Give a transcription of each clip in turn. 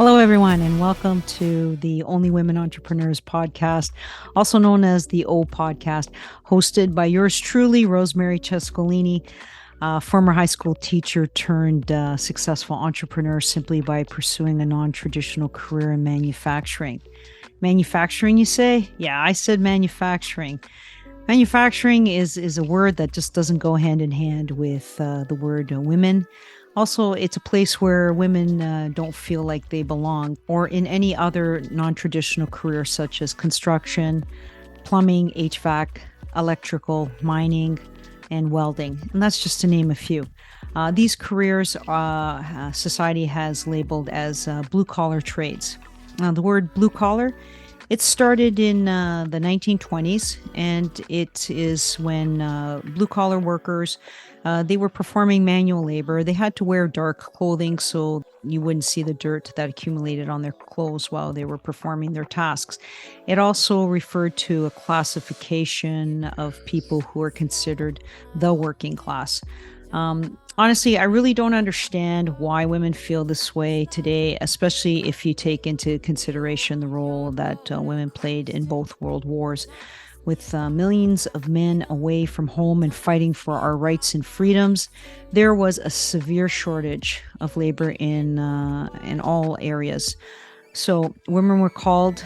Hello, everyone, and welcome to the Only Women Entrepreneurs podcast, also known as the O Podcast, hosted by yours truly, Rosemary Cescolini, former high school teacher turned successful entrepreneur simply by pursuing a non-traditional career in manufacturing. Manufacturing, you say? Yeah, I said manufacturing. Manufacturing is a word that just doesn't go hand in hand with the word women. Also, it's a place where women don't feel like they belong, or in any other non-traditional career such as construction, plumbing, HVAC, electrical, mining, and welding. And that's just to name a few. These careers society has labeled as blue-collar trades. The word blue-collar, it started in the 1920s, and it is when blue-collar workers, they were performing manual labor. They had to wear dark clothing so you wouldn't see the dirt that accumulated on their clothes while they were performing their tasks. It also referred to a classification of people who are considered the working class. Honestly, I really don't understand why women feel this way today, especially if you take into consideration the role that women played in both world wars. With millions of men away from home and fighting for our rights and freedoms, there was a severe shortage of labor in all areas. So women were called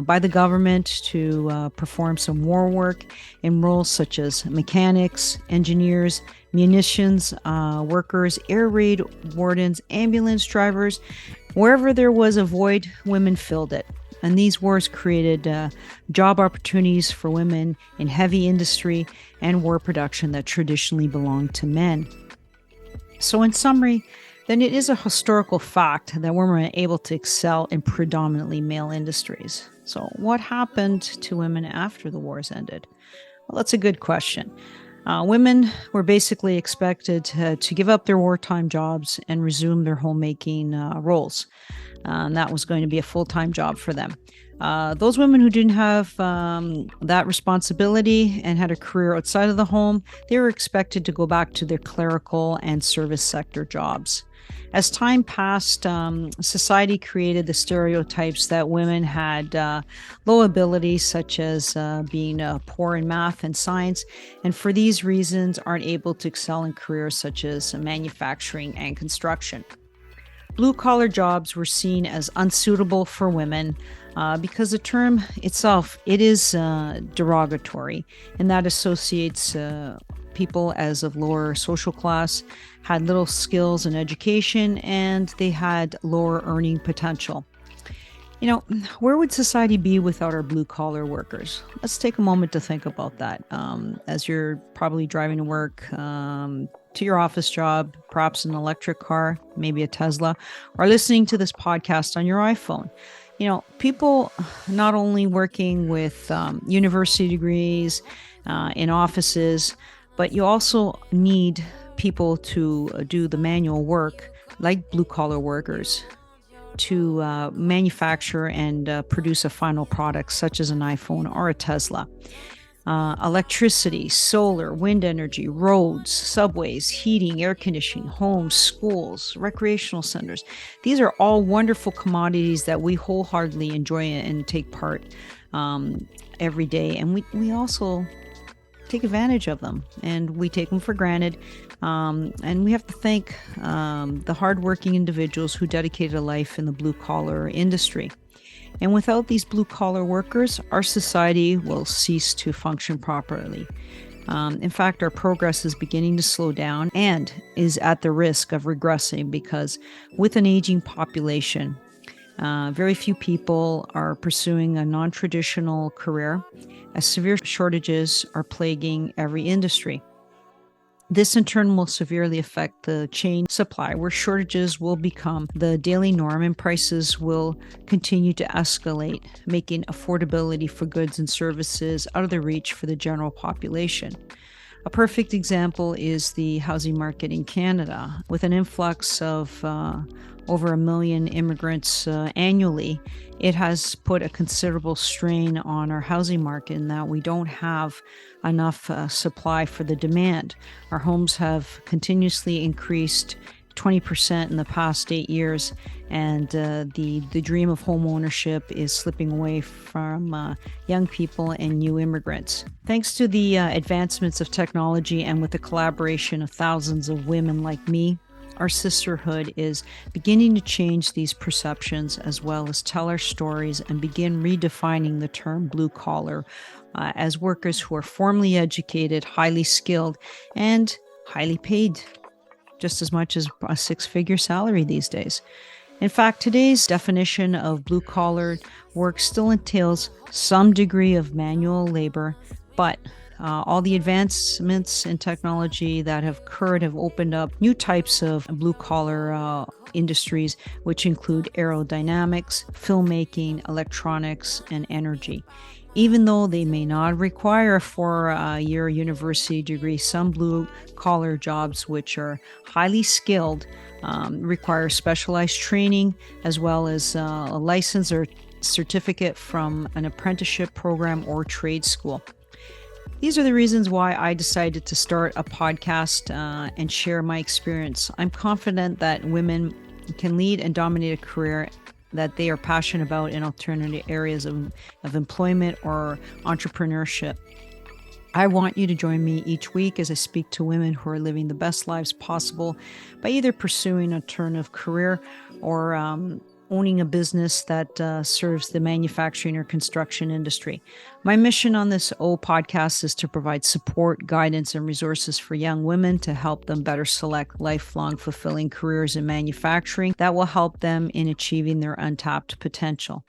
by the government to perform some war work in roles such as mechanics, engineers, munitions workers, air raid wardens, ambulance drivers. Wherever there was a void, women filled it. And these wars created job opportunities for women in heavy industry and war production that traditionally belonged to men. So in summary, then it is a historical fact that women were able to excel in predominantly male industries. So what happened to women after the wars ended? Well, that's a good question. Women were basically expected to give up their wartime jobs and resume their homemaking roles. And that was going to be a full-time job for them. Those women who didn't have that responsibility and had a career outside of the home, they were expected to go back to their clerical and service sector jobs. As time passed, society created the stereotypes that women had low abilities, such as being poor in math and science, and for these reasons aren't able to excel in careers such as manufacturing and construction. Blue-collar jobs were seen as unsuitable for women because the term itself, it is derogatory, and that associates people as of lower social class, had little skills and education, and they had lower earning potential. You know, where would society be without our blue-collar workers? Let's take a moment to think about that. As you're probably driving to work, to your office job, perhaps an electric car, maybe a Tesla, or listening to this podcast on your iPhone. You know, people not only working with university degrees in offices, but you also need people to do the manual work like blue-collar workers to manufacture and produce a final product such as an iPhone or a Tesla. Electricity, solar, wind energy, roads, subways, heating, air conditioning, homes, schools, recreational centers. These are all wonderful commodities that we wholeheartedly enjoy and take part every day. And we also take advantage of them, and we take them for granted. And we have to thank the hardworking individuals who dedicated a life in the blue-collar industry. And without these blue-collar workers, our society will cease to function properly. In fact, our progress is beginning to slow down and is at the risk of regressing because with an aging population, very few people are pursuing a non-traditional career, as severe shortages are plaguing every industry. This in turn will severely affect the chain supply, where shortages will become the daily norm and prices will continue to escalate, making affordability for goods and services out of the reach for the general population. A perfect example is the housing market in Canada. With an influx of over 1 million immigrants annually, it has put a considerable strain on our housing market in that we don't have enough supply for the demand. Our homes have continuously increased 20% in the past 8 years, and the dream of home ownership is slipping away from young people and new immigrants. Thanks to the advancements of technology and with the collaboration of thousands of women like me, our sisterhood is beginning to change these perceptions as well as tell our stories and begin redefining the term blue collar as workers who are formally educated, highly skilled, and highly paid, just as much as a six-figure salary these days. In fact, today's definition of blue collar work still entails some degree of manual labor, but all the advancements in technology that have occurred have opened up new types of blue-collar industries, which include aerodynamics, filmmaking, electronics, and energy. Even though they may not require a four-year university degree, some blue-collar jobs, which are highly skilled, require specialized training as well as a license or certificate from an apprenticeship program or trade school. These are the reasons why I decided to start a podcast and share my experience. I'm confident that women can lead and dominate a career that they are passionate about in alternative areas of employment or entrepreneurship. I want you to join me each week as I speak to women who are living the best lives possible by either pursuing an alternative career or owning a business that serves the manufacturing or construction industry. My mission on this podcast is to provide support, guidance, and resources for young women to help them better select lifelong fulfilling careers in manufacturing that will help them in achieving their untapped potential.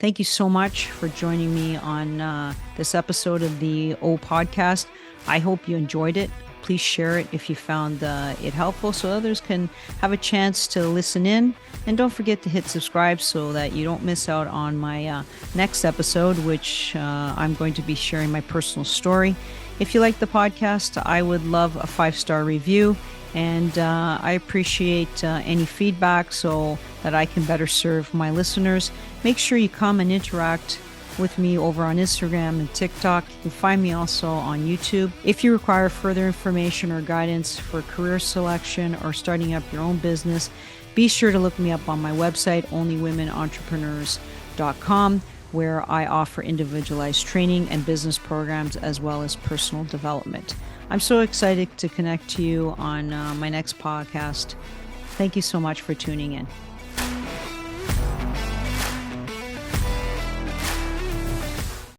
Thank you so much for joining me on this episode of the podcast. I hope you enjoyed it. Please share it if you found it helpful so others can have a chance to listen in. And don't forget to hit subscribe so that you don't miss out on my next episode, which I'm going to be sharing my personal story. If you like the podcast, I would love a 5-star review. And I appreciate any feedback so that I can better serve my listeners. Make sure you come and interact with me over on Instagram and TikTok. You can find me also on YouTube. If you require further information or guidance for career selection or starting up your own business, be sure to look me up on my website, onlywomenentrepreneurs.com, where I offer individualized training and business programs as well as personal development. I'm so excited to connect to you on my next podcast. Thank you so much for tuning in.